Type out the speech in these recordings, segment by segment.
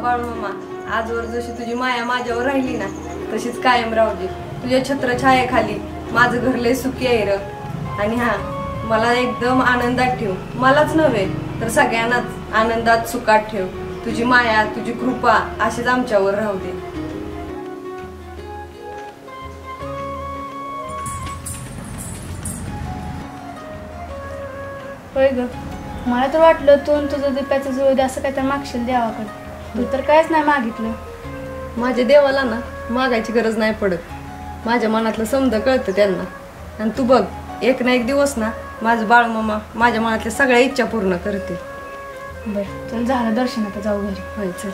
बाळू मामा, आजवर जशी तुझी माया माझ्यावर राहिली ना तशीच कायम राहू दे. तुझ्या छत्रछायेखाली माझं घर लय सुखी आहे र. आणि हा, मला एकदम आनंदात ठेव. मलाच नव्हे तर सगळ्यांनाच आनंदात सुखात ठेव. तुझी माया, तुझी कृपा अशीच आमच्यावर राहू दे. होय ग, मला तर वाटलं तू तुझं दिप्याचं जुळू दे असं काहीतरी मागशील देवाकडे. तू तर काहीच नाही मागितलं. माझ्या देवाला ना मागायची गरज नाही पडत. माझ्या मनातलं समजा कळतं त्यांना. आणि तू बघ, एक ना एक दिवस ना माझं बाळू मामा माझ्या मनातल्या सगळ्या इच्छा पूर्ण करते. बरं चल, झालं दर्शन, आता जाऊ घरी. होय चल.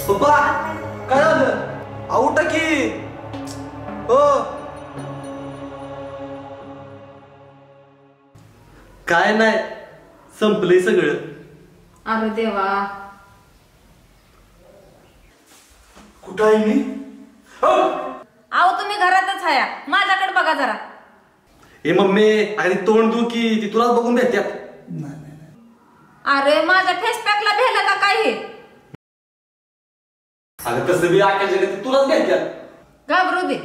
पप्पा काय झालं? आउट की हो. काय नाही, संपलंय सगळं. अरे देवा, कुठं आहे मी? अहो तुम्ही घरातच आहे. माझ्याकडे बघा जरा. ए मम्मी, अरे तोंड दू की ती तुलाच बघून भेटत्यात. अरे माझ्या फेस पॅकला भेटलं का काही? अगं तसं बी आख्या जगात तुलाच भेटत्यात. घाबरू दे,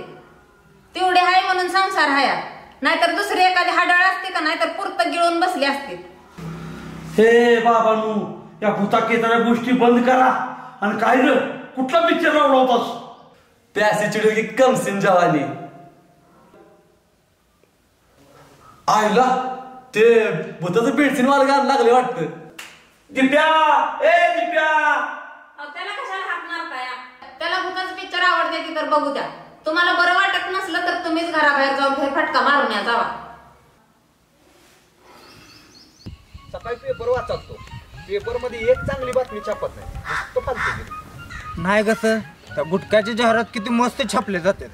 तेवढे आहे म्हणून संसार हाया. नाहीतर दुसरी एखादी हाडाळ असते का, नाहीतर पुरत गिळून बसली असते. हे बाबांनो, या भूताकेताच्या गोष्टी बंद करा. आणि काय ग, कुठला पिक्चर लावला होतास? प्यासी चिडकी कम सिन जवानी. आयला ते भूताचं बेडसीन मला गाणं लागले वाटतं. दिप्या, ए दिप्या. त्याला कशाला हाकणार काय? त्याला भूताचं पिक्चर आवडते ती तर बघू द्या. तुम्हाला बरं वाटत नसलं तर तुम्हीच घराबाहेर जाऊन फेरफटका मारून या जावा. सकाळी पेपर वाचतो, पेपर मध्ये एक चांगली बातमी छापत नाही. नाही कसं, त्या गुटख्याच्या जाहिरात किती मस्त छापले जाते,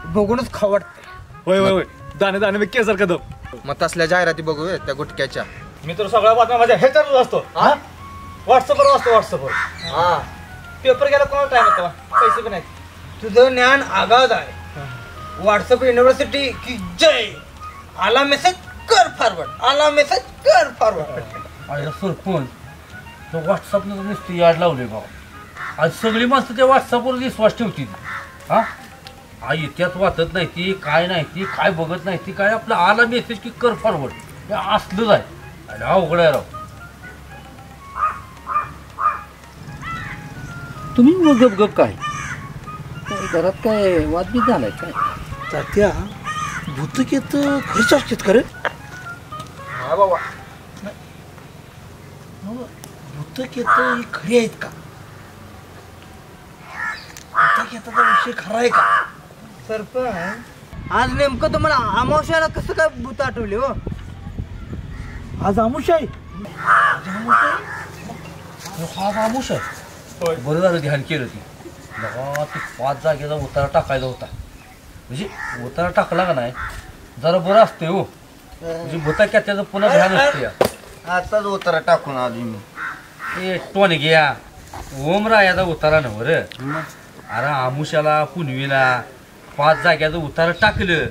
बघूनच खाऊ वाटते. होय होय होय, दाणे दाणे मी केसर कदम. मग तसल्या जाहिराती बघू त्या गुटख्याच्या. मी तर सगळ्या बातम्या माझ्या ह्याच्यावरच असतो. व्हॉट्सअपवर वाचतो, व्हॉट्सअपवर. हा, पेपर गेला कोणाला टाइम होता, पैसे पण नाही. तुझं ज्ञान आगाध आहे. व्हॉट्सअप युनिव्हर्सिटी की जय. आला मेसेज कर फॉरवर्ड, आला मेसेज कर फॉरवर्ड. आयला सरपंच, तो व्हॉट्सअपला नुसती याड लावले भाऊ. आज सगळी माणसं त्या व्हॉट्सअपवर विश्वास ठेवतील. हा, आई त्यात वाचत नाही ती, काय नाही ती, काय बघत नाही ती, काय आपला आला मेसेज की कर फॉरवर्ड, हे असलंच आहे. अरे अवघड आहे राव. तुम्ही मग गप गप काय घरात काय वादबीत झालाय काय? तात्या, भूतकेत खरंच असतात खरं? हा बाबा, भूतकेत खरी आहेत का? भूतकेताचा विषय खरा आहे का? सरपंच, आज नेमकं तुम्हाला अमावस्याला कसं काय भूत आठवले हो? आज आमुषा आहे. हा आमुषा आहे. बरं झालं ध्यान केलं ती. बघा ती 5 जागेचा उतारा टाकायला होता. म्हणजे उतारा टाकला का नाही जरा बरं असते हो. म्हणजे भूता क्या त्याचं पुन्हा ध्यान असते. आताच उतारा टाकून आली मी. ए टोन घ्या, ओमरायाचा उतारा नव्हे रे. अरे आमुषाला पुनवीला 5 जागेचं उतारा टाकलं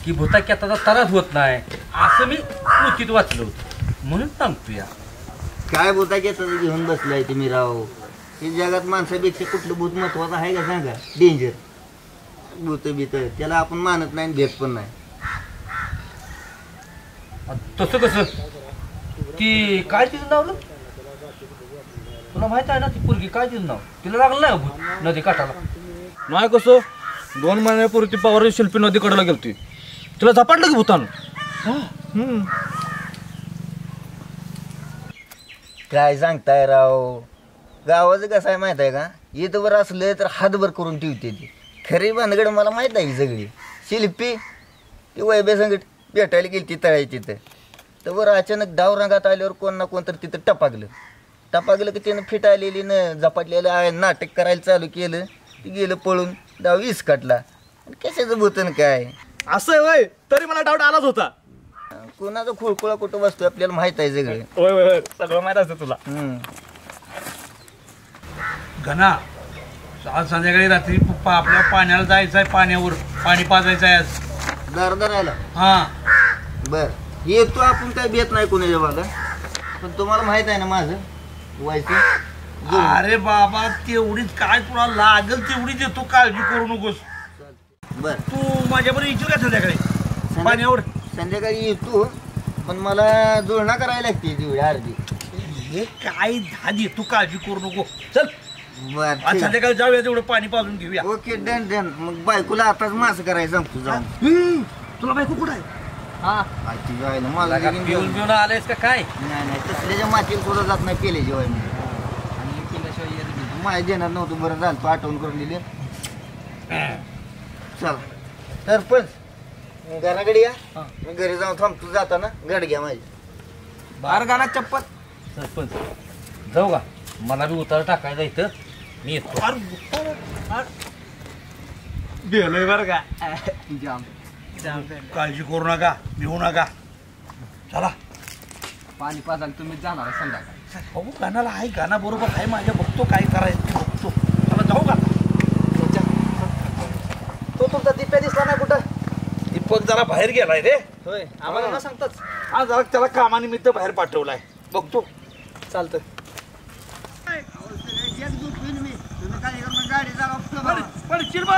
की भूता त्याचा तराच होत नाही असं मी पोथीत वाचलं होतं, म्हणून सांगतो या. काय भूताकेताचं घेऊन बसलाय तुम्ही राव? हे जगात माणसापेक्षा कुठलं भूत महत्वाचं आहे का सांगा? डेंजर. भूत भीत त्याला आपण मानत नाही भेट पण नाही. तसं कसं ती काय तिचं नाव ना तुला माहित आहे ना ती पोरगी काय तिचं नाव तिला लागलं नाही भूत नदी काठाला. नाही कसं 2 महिन्यापूर्वी ती पवार शिल्पी नदी कडेला गेलती तिला झपाटलं की भूतानं. काय सांगताय राव गावाचं कसं आहे माहित आहे का इथं वर असलं तर हातभर करून ठेवते ती. खरी भानगड मला माहित आहे सगळी. शिल्पी ती वैभ्या संगट भेटायला गेली ती तळाई तिथं तर वर अचानक डाव रंगात आल्यावर कोण ना कोण तर तिथं टपाकलं की त्यानं फिट आलेली न झपाटलेलं नाटक करायला चालू केलं. ती गेलं पळून डाव इसकाटला. कशाचं भूतन काय असं आहे वय तरी मला डाऊट आलाच होता. कोणाचा खुळखुळा कुठं बसतो आपल्याला माहित आहे सगळं. होय होय होय सगळं माहित असतं तुला. घना आज संध्याकाळी रात्री पप्पा आपल्या पाण्याला जायचं आहे पाण्यावर पाणी पाजायचं आहे आज. दार राहिला हा बर येतो आपण काय भेट नाही कोणाच्या बाला पण तुम्हाला माहित आहे ना माझं व्हायचं. अरे बाबा तेवढीच काय तुला लागल तेवढीच येतो काळजी करू नकोस. बर तू माझ्याबरोबर येशील का संध्याकाळी पाण्यावर. संध्याकाळी येतो पण मला जुळणा करायला लागते तेवढी अर्धी. हे काय धादी तू काळजी करू नको चल बर आज संध्याकाळी जाऊया तेवढं पाणी पाजून घेऊया. Okay done done. मग बायकोला आताच मास करायचं सांगतो जाऊन. तुला बायको कुठं आहे. आजची जायला मला लगीन पिऊन पिऊन आलेस का काय. नाही तसल्याच्या मातीला सुद्धा जात नाही पेले जेवाय मी आणि केल्याशिवाय माझ्या देणार नव्हतं. बरं झालं तू आठवण करून दिली. चल सरपंच घराकडे या मी घरी जाऊन थांबतो जाताना गड घ्या माझी. बाहेर गाणं चप्पल. सरपंच जाऊ का मला बी उतार टाकायचा इथं मी येतो. गेलोय बरं का काळजी करू नका भिवू नका. चला पाणी पाजायला तुम्ही जाणार संध्याकाळी. बघू गाण्याला आहे गाणं बरोबर आहे माझ्या बघतो काय करायचं ते बघतो. चला जाऊ का. तो तुमचा दिप्या दिसला नाही कुठं. दीपक जरा बाहेर गेलाय रे. होय आम्हाला ना सांगताच. आज जरा त्याला कामानिमित्त बाहेर पाठवलाय बघतो. चालतं. पडशील बघ.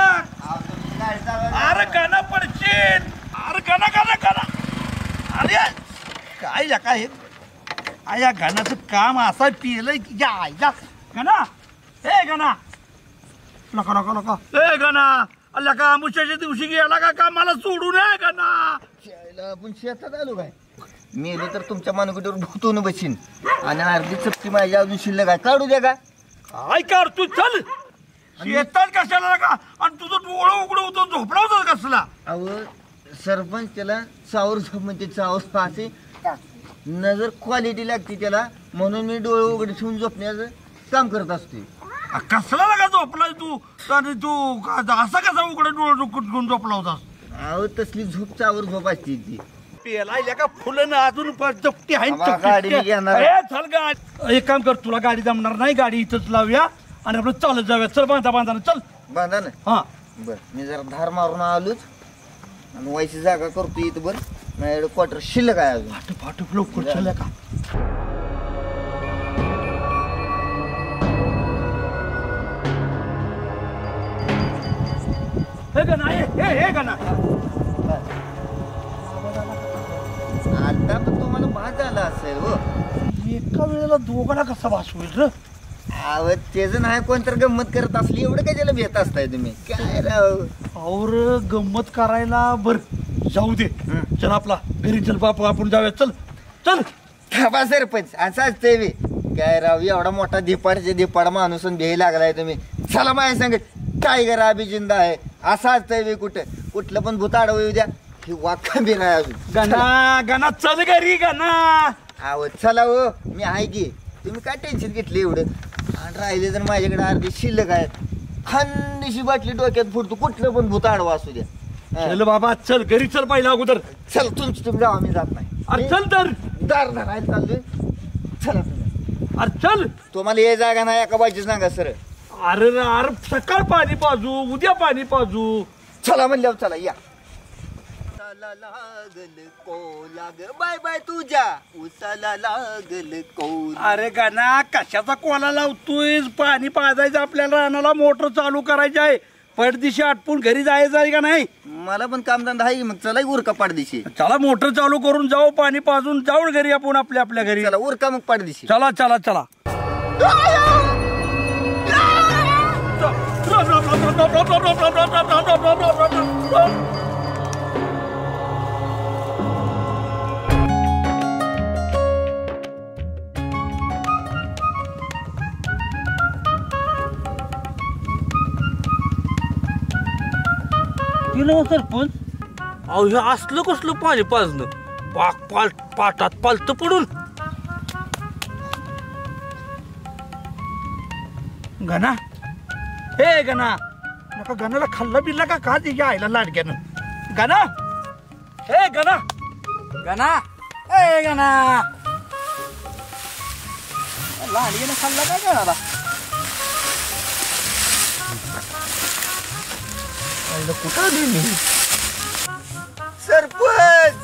अरे गाणं पडशील. अरे गाणं अरे काय काय या गाण्याचं काम असा पिलंय की या आईला गाणं. हे गाणं नका हे गाणं अल्ला का मुशाच्या दिवशी गेला का मला सोडून आहे गाणं. आपण शेतात आलो काय मेलो तर तुमच्या मानकुटीवर भूतून बसीन आणि अर्धी चपटी माझ्या अजून शिल्लक आहे काढू द्या का. काय कर तू चल शेतात कशाला का आणि तुझं डोळं उघडं होतं झोपला होता कसला. अहो सरपंच त्याला चावर झोप म्हणजे चावर पाहते नजर क्वालिटी लागते त्याला म्हणून मी डोळे उघडे ठेवून झोपण्याचं काम करत असते. कसला लागा झोपलाय तू आणि तू असा कसा उघडे डोळे घेऊन झोपला होतास. अहो तसली झोप चावर झोप असते ती. पेलायला का फुलं ना अजून जपटी आहे गाडी मी घेणार. चल गाडी एक काम कर तुला गाडी जमणार नाही गाडी इथंच लावूया आणि आपलं चालत जाऊया. चल बांधा चल बांधा ना. हा बर मी जरा धार मारून आलोच आणि व्हायची जागा करतो इथं. बरं माझ्याकडे क्वार्टर शिल्लक आहे अजून. फाटक लवकर चल का. हे गाणं हे गाणं आता पण तुम्हाला भात झाला असेल हो. एका वेळेला दोघांना कसा वास होईल र. अहो त्याचं नाही कोण तर गंमत करत असली एवढं काय त्याला भेट असताय तुम्ही काय राव. और गंमत करायला बर जाऊ दे. चल आपला घरी चल बापू आपण जाऊया. चल चल थांबा सरपंच असं असतंय मी काय राव एवढा मोठा धिपाड माणूस भ्यायला लागलाय तुम्ही. चला माझ्या सांगत टायगर अभिजिंदा आहे असं असतंय मी कुठलं पण भूत आडवं येऊ द्या. ही वाक्य बी नाही अजून. गाणं चल घरी गाणं. अहो चला हो मी आहे की तुम्ही काय टेन्शन घेतलं एवढं. आणि राहिले तर माझ्याकडे अर्धी शिल्लक आहे. खानशी बाटली डोक्यात फुटतो कुठलं पण भूत आडवा असू द्या. चल बाबा चल घरी चल पहिला अगोदर. चल तुमची तुम्ही जावा मी जात नाही. अरे चल तर दार धरायला चाललोय. चला तुम्ही. अरे चल. तुम्हाला हे जागा नाही एका बाजूच सांगा सर. अरे अरे सकाळ पाणी पाजू उद्या पाणी पाजू. चला म्हणल्यावर चला या. लागल कोलाग बाय बाय तुझ्या उसाला लागल कोल. अरे गाणा कशाचा कोला लावतोय. पाणी पाजायचं आपल्याला रानाला मोटर चालू करायची आहे. पडदिशी आटपून घरी जायचं आहे का नाही? मला पण कामधंदा आहे मग चला उरका पाडदिशी. चला मोटर चालू करून जाऊ, पाणी पाजून जाऊन घरी आपण आपल्या घरी. चला उरका मग पाडदिशी. चला चला चला. सरपंच अहो हे असलं कसलं पाणी पाजणं, पाटात पालत पडून. गणा हे गणा नका गणाला खाल्ला बिल्ला का तिच्या आईला लाडक्यानं. गणा हे गणा गणा ए गणा लाडक्यानं खाल्ला काय गणाला? कुठं मी सरपंच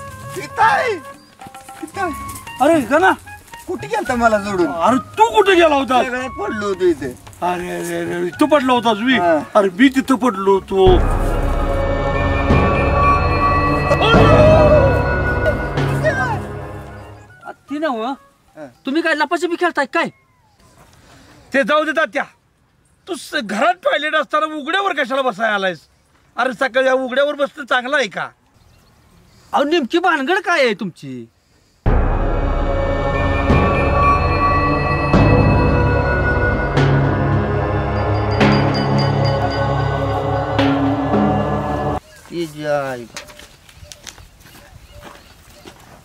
अरे गणा कुठे गेलता मला जोडून? अरे तू कुठे गेला होता? सगळ्यात पडलो होतो इथे. अरे अरे अरे तू पडला होतास मी. हा. अरे मी तिथं पडलो होतो. ती ना तुम्ही काय लपाछपी खेळताय काय? ते जाऊ देतात त्या. तू घरात टॉयलेट असताना उघड्यावर कशाला बसायला आलायस? अरे सकाळी उघड्यावर बसणं चांगलं आहे का? अहो नेमकी भानगड काय आहे तुमची?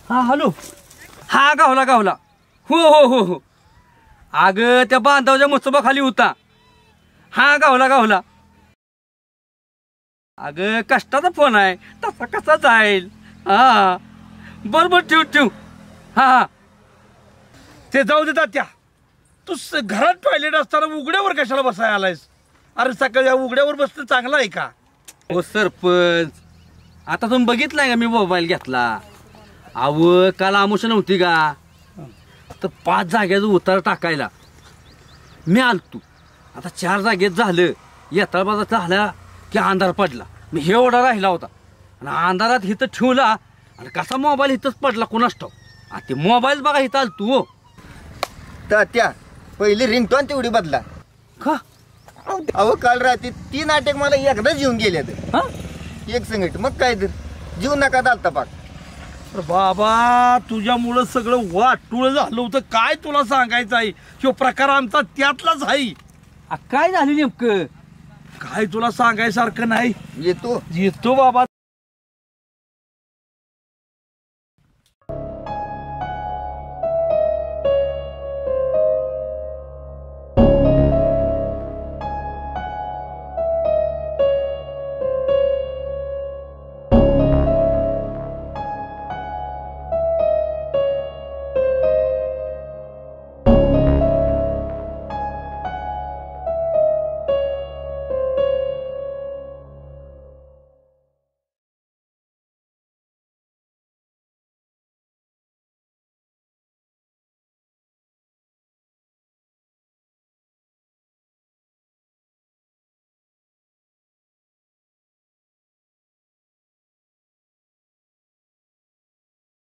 हा हॅलो. हा गावला गावला. हो हो हो हो. अगं त्या बांधावच्या मसोबा खाली होता. हा गावला गावला. अगं कष्टाचा फोन आहे तसा कसा जाईल? हा बरोबर ठेव ठेव. हा हा ते जाऊ देतात त्या. तू घरात टॉयलेट असताना उघड्यावर कशाला बसायला आलायस? अरे सकाळी उघड्यावर बसणं चांगलं आहे का? हो सरपंच आता तुम्ही बघितलाय का मी मोबाईल घेतला? अहो काल आमुष नव्हती का तर 5 जागेचा उतार टाकायला मी आलतो. आता 4 जागेत झालं. येता बाजा झाला की अंधार पडला. मी हे एवढा राहिला होता आणि अंधारात इथं ठेवला आणि कसा मोबाईल इथंच पडला कोणास ठाऊक. आणि ते मोबाईल बघा इथं आलतो. हो त्या पहिली रिंगटोन तेवढी बदला. का? अहो काल रात्री 3 नाटक मला एकदाच येऊन गेले हा एक संगट. मग काय तर जीव नका चालता पाक. अरे बाबा तुझ्यामुळं सगळं वाटूळ झालं होतं. काय तुला सांगायचं आहे? ह्यो प्रकार आमचा त्यातलाच आहे. काय झालं नेमकं? काय तुला सांगायसारखं नाही. येतो येतो बाबा.